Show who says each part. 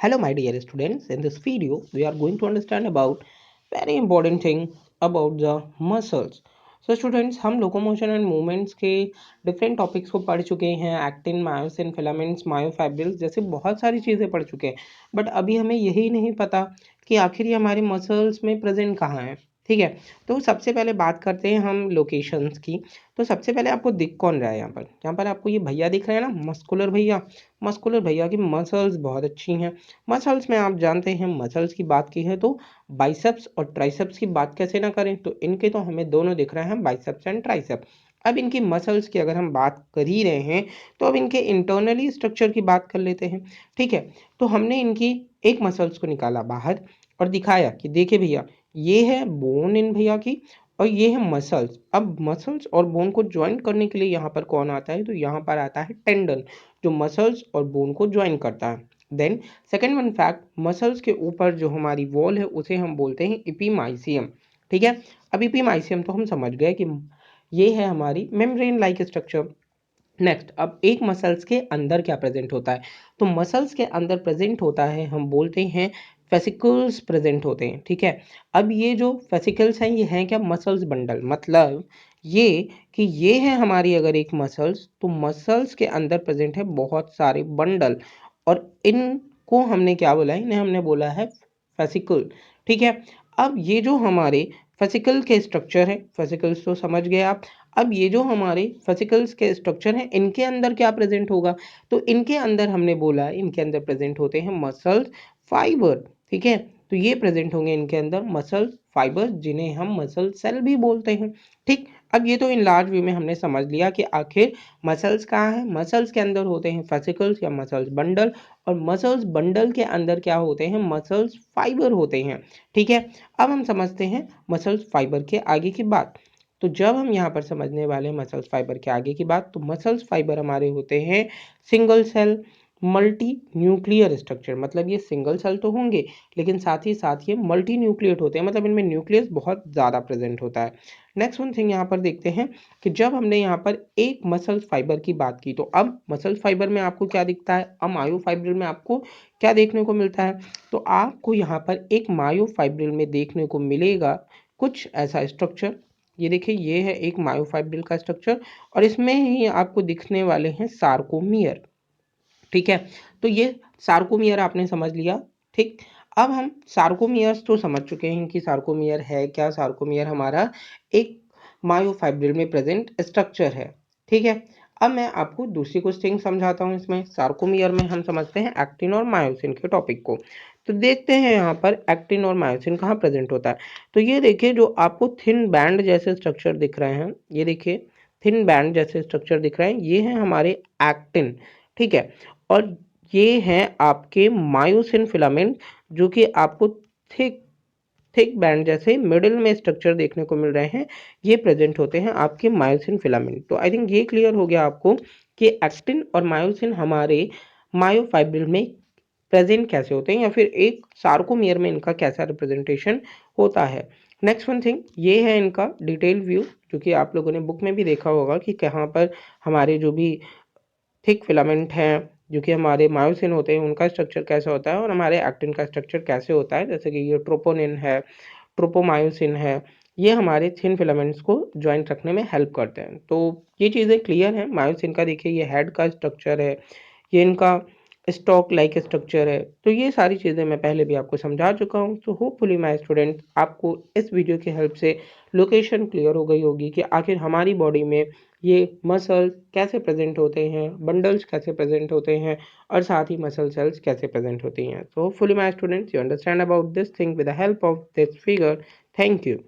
Speaker 1: Hello, my dear students. In this video, we are going to understand about very important thing about the muscles. So, students, हम locomotion and movements के different topics को पढ़ चुके हैं। Actin, myosin, filaments, myofibrils जैसे बहुत सारी चीज़ें पढ़ चुके हैं। बट अभी हमें यही नहीं पता कि आखिर ये हमारे मसल्स में प्रेजेंट कहाँ है। ठीक है, तो सबसे पहले बात करते हैं हम लोकेशंस की। तो सबसे पहले आपको दिख कौन रहा है यहाँ पर आपको ये भैया दिख रहे हैं ना, मस्कुलर भैया। मस्कुलर भैया की मसल्स बहुत अच्छी हैं। मसल्स में आप जानते हैं, मसल्स की बात की है तो बाइसेप्स और ट्राइसेप्स की बात कैसे ना करें। तो इनके तो हमें दोनों दिख रहे हैं, बाइसेप्स एंड ट्राइसेप्स। अब इनकी मसल्स की अगर हम बात कर ही रहे हैं तो अब इनके इंटरनली स्ट्रक्चर की बात कर लेते हैं। ठीक है, तो हमने इनकी एक मसल्स को निकाला बाहर और दिखाया कि देखिए भैया, ये है बोन इन भैया की और ये है मसल्स। अब मसल्स और बोन को ज्वाइन करने के लिए यहाँ पर कौन आता है, तो यहाँ पर आता है टेंडन, जो मसल्स और बोन को ज्वाइन करता है। Then second one fact, muscles के ऊपर जो हमारी वॉल है उसे हम बोलते हैं इपीमाइसियम। ठीक है, अब इपीमाइसियम तो हम समझ गए कि ये है हमारी मेम्ब्रेन लाइक स्ट्रक्चर। नेक्स्ट, अब एक मसल्स के अंदर क्या प्रेजेंट होता है, तो मसल्स के अंदर प्रेजेंट होता है, हम बोलते हैं फेसिकल्स प्रेजेंट होते हैं। ठीक है, अब ये जो फेसिकल्स हैं ये हैं क्या, मसल्स बंडल। मतलब ये कि ये है हमारी अगर एक मसल्स, तो मसल्स के अंदर प्रेजेंट है बहुत सारे बंडल और इनको हमने क्या बोला है, इन्हें हमने बोला है फेसिकल। ठीक है, अब ये जो हमारे फेसिकल के स्ट्रक्चर है, फेसिकल्स तो समझ गए आप। अब ये जो हमारे फेसिकल्स के स्ट्रक्चर हैं इनके अंदर क्या प्रेजेंट होगा, तो इनके अंदर हमने बोला है इनके अंदर प्रेजेंट होते हैं मसल फाइबर। ठीक है, तो ये प्रेजेंट होंगे इनके अंदर मसल फाइबर, जिन्हें हम मसल सेल भी बोलते हैं। ठीक, अब ये तो इन लार्ज व्यू में हमने समझ लिया कि आखिर मसल्स कहाँ है। मसल्स के अंदर होते हैं फेसिकल्स या मसल्स बंडल, और मसल्स बंडल के अंदर क्या होते हैं, मसल्स फाइबर होते हैं। ठीक है, अब हम समझते हैं मसल्स फाइबर के आगे की बात। तो जब हम यहाँ पर समझने वाले हैं मसल्स फाइबर के आगे की बात, तो मसल्स फाइबर हमारे होते हैं single cell multi nuclear structure. मतलब ये सिंगल सेल तो होंगे लेकिन साथ ही साथ ये मल्टी न्यूक्लिएट होते हैं, मतलब इनमें न्यूक्लियस बहुत ज़्यादा प्रेजेंट होता है। नेक्स्ट वन थिंग यहाँ पर देखते हैं कि जब हमने यहाँ पर एक मसल फाइबर की बात की, तो अब मसल फाइबर में आपको क्या दिखता है, अब मायोफाइब्रिल में आपको क्या देखने को मिलता है, तो आपको यहाँ पर एक मायोफाइब्रिल में देखने को मिलेगा कुछ ऐसा स्ट्रक्चर। ये देखिए, ये है एक मायोफाइब्रिल का स्ट्रक्चर और इसमें ही आपको दिखने वाले हैं सार्कोमियर। ठीक है, तो ये सार्कोमियर आपने समझ लिया। ठीक, अब हम सार्कोमियर्स तो समझ चुके हैं कि सार्कोमियर है क्या। सार्कोमियर हमारा एक मायोफाइब्रिल में प्रेजेंट स्ट्रक्चर है। ठीक है, अब मैं आपको दूसरी कुछ थिंग समझाता हूँ। इसमें सार्कोमियर में हम समझते हैं एक्टिन और मायोसिन के टॉपिक को। तो देखते हैं यहाँ पर एक्टिन और मायोसिन कहाँ प्रेजेंट होता है। तो ये देखिए, जो आपको थिन बैंड जैसे स्ट्रक्चर दिख रहे हैं, ये देखिए थिन बैंड जैसे स्ट्रक्चर दिख रहे हैं, ये हैं हमारे एक्टिन। ठीक है, और ये हैं आपके मायोसिन फिलामेंट, जो कि आपको थिक थिक बैंड जैसे मिडिल में स्ट्रक्चर देखने को मिल रहे हैं, ये प्रेजेंट होते हैं आपके मायोसिन फिलामेंट। तो आई थिंक ये क्लियर हो गया आपको कि एक्टिन और मायोसिन हमारे मायोफाइब्रिल में प्रेजेंट कैसे होते हैं, या फिर एक सार्कोमियर में इनका कैसा रिप्रेजेंटेशन होता है। नेक्स्ट वन थिंग, ये है इनका डिटेल व्यू, जो कि आप लोगों ने बुक में भी देखा होगा कि कहाँ पर हमारे जो भी थिक फिलामेंट हैं, जो कि हमारे मायोसिन होते हैं, उनका स्ट्रक्चर कैसा होता है और हमारे एक्टिन का स्ट्रक्चर कैसे होता है। जैसे कि ये ट्रोपोनिन है, ट्रोपोमायोसिन है, ये हमारे थिन फिलामेंट्स को ज्वाइंट रखने में हेल्प करते हैं। तो ये चीज़ें क्लियर हैं। मायोसिन का देखिए ये हेड का स्ट्रक्चर है, ये इनका स्टॉक लाइक स्ट्रक्चर है। तो ये सारी चीज़ें मैं पहले भी आपको समझा चुका हूँ। तो होपफुली माय स्टूडेंट, आपको इस वीडियो की हेल्प से लोकेशन क्लियर हो गई होगी कि आखिर हमारी बॉडी में ये मसल कैसे प्रेजेंट होते हैं, बंडल्स कैसे प्रेजेंट होते हैं, और साथ ही मसल सेल्स कैसे प्रेजेंट होती हैं। So hopefully my students, you understand about this thing with the help of this figure. Thank you.